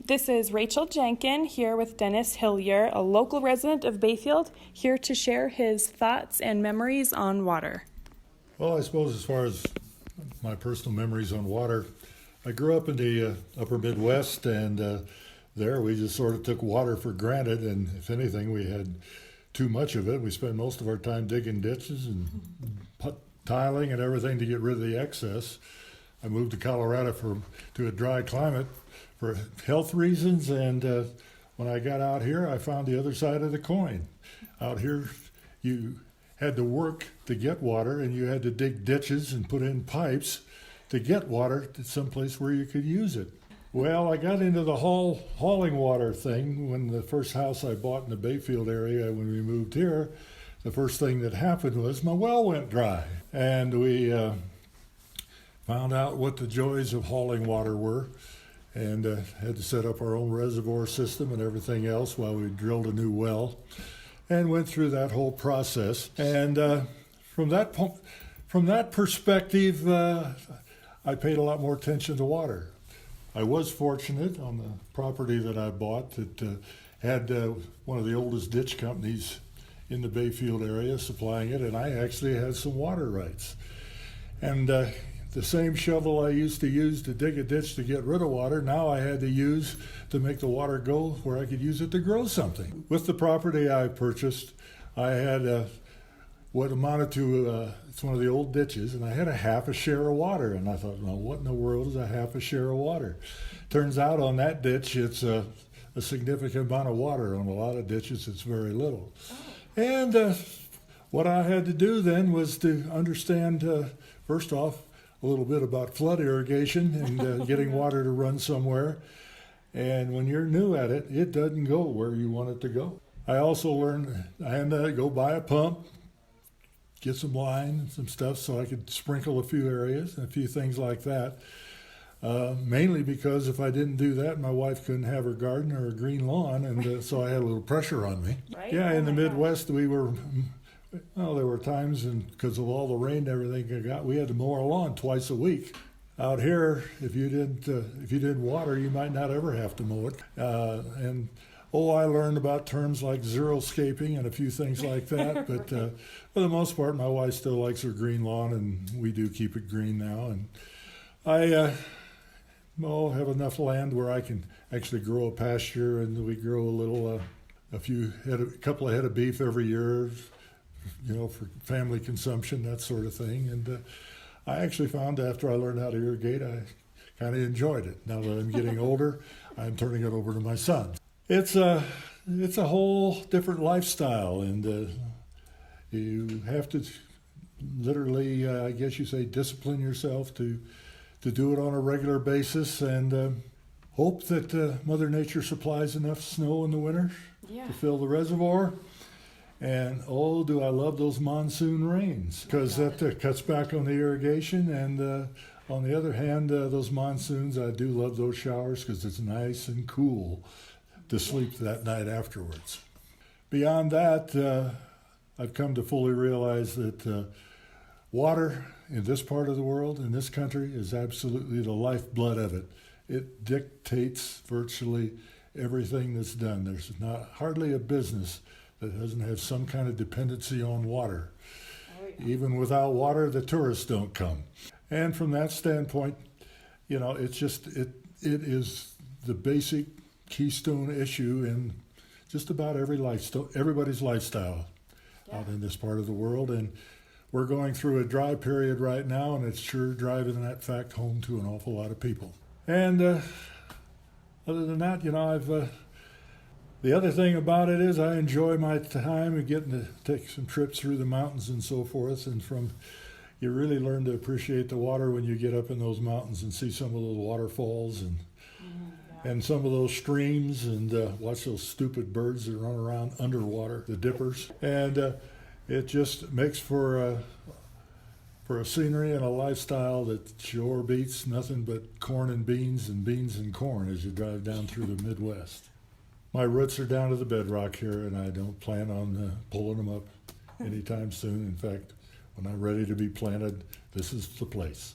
This is Rachel Jenkin here with Dennis Hillyer, a local resident of Bayfield, here to share his thoughts and memories on water. Well, I suppose as far as my personal memories on water, I grew up in the upper Midwest, and there we just sort of took water for granted, and if anything, we had too much of it. We spent most of our time digging ditches and tiling and everything to get rid of the excess. I moved to Colorado to a dry climate for health reasons, and when I got out here, I found the other side of the coin. Out here, you had to work to get water, and you had to dig ditches and put in pipes to get water to someplace where you could use it. Well, I got into the hauling water thing when the first house I bought in the Bayfield area when we moved here. The first thing that happened was my well went dry, and we found out what the joys of hauling water were, and had to set up our own reservoir system and everything else while we drilled a new well, and went through that whole process. And from that perspective, I paid a lot more attention to water. I was fortunate on the property that I bought that had one of the oldest ditch companies in the Bayfield area supplying it, and I actually had some water rights. And the same shovel I used to use to dig a ditch to get rid of water, now I had to use to make the water go where I could use it to grow something. With the property I purchased, I had what amounted to, it's one of the old ditches, and I had a half a share of water. And I thought, well, what in the world is a half a share of water? Turns out on that ditch, it's a significant amount of water. On a lot of ditches, it's very little. And what I had to do then was to understand, first off, a little bit about flood irrigation and getting water to run somewhere. And when you're new at it, it doesn't go where you want it to go. I also learned I had to go buy a pump, get some line and some stuff so I could sprinkle a few areas and a few things like that. Mainly because if I didn't do that, my wife couldn't have her garden or a green lawn, and so I had a little pressure on me. Right? Yeah, in the Midwest, gosh. there were times, and because of all the rain and everything I got, we had to mow our lawn twice a week. Out here, if you didn't water, you might not ever have to mow it. I learned about terms like xeriscaping and a few things like that. But for the most part, my wife still likes her green lawn, and we do keep it green now. And I have enough land where I can actually grow a pasture, and we grow a couple of head of beef every year, for family consumption, that sort of thing. And I actually found after I learned how to irrigate, I kind of enjoyed it. Now that I'm getting older, I'm turning it over to my son. It's a whole different lifestyle, and you have to literally, I guess you say, discipline yourself to do it on a regular basis, and hope that Mother Nature supplies enough snow in the winter to fill the reservoir. And do I love those monsoon rains, because that cuts back on the irrigation. And on the other hand, those monsoons, I do love those showers because it's nice and cool to sleep that night afterwards. Beyond that, I've come to fully realize that water in this part of the world, in this country, is absolutely the lifeblood of it. It dictates virtually everything that's done. There's hardly a business that doesn't have some kind of dependency on water. Oh, yeah. Even without water, the tourists don't come. And from that standpoint, it is the basic keystone issue in just about everybody's lifestyle out in this part of the world. And we're going through a dry period right now, and it's sure driving that fact home to an awful lot of people. And other than that, the other thing about it is I enjoy my time of getting to take some trips through the mountains and so forth. And you really learn to appreciate the water when you get up in those mountains and see some of those waterfalls and some of those streams, and watch those stupid birds that run around underwater, the dippers. And it just makes for a scenery and a lifestyle that sure beats nothing but corn and beans and corn as you drive down through the Midwest. My roots are down to the bedrock here, and I don't plan on pulling them up anytime soon. In fact, when I'm ready to be planted, this is the place.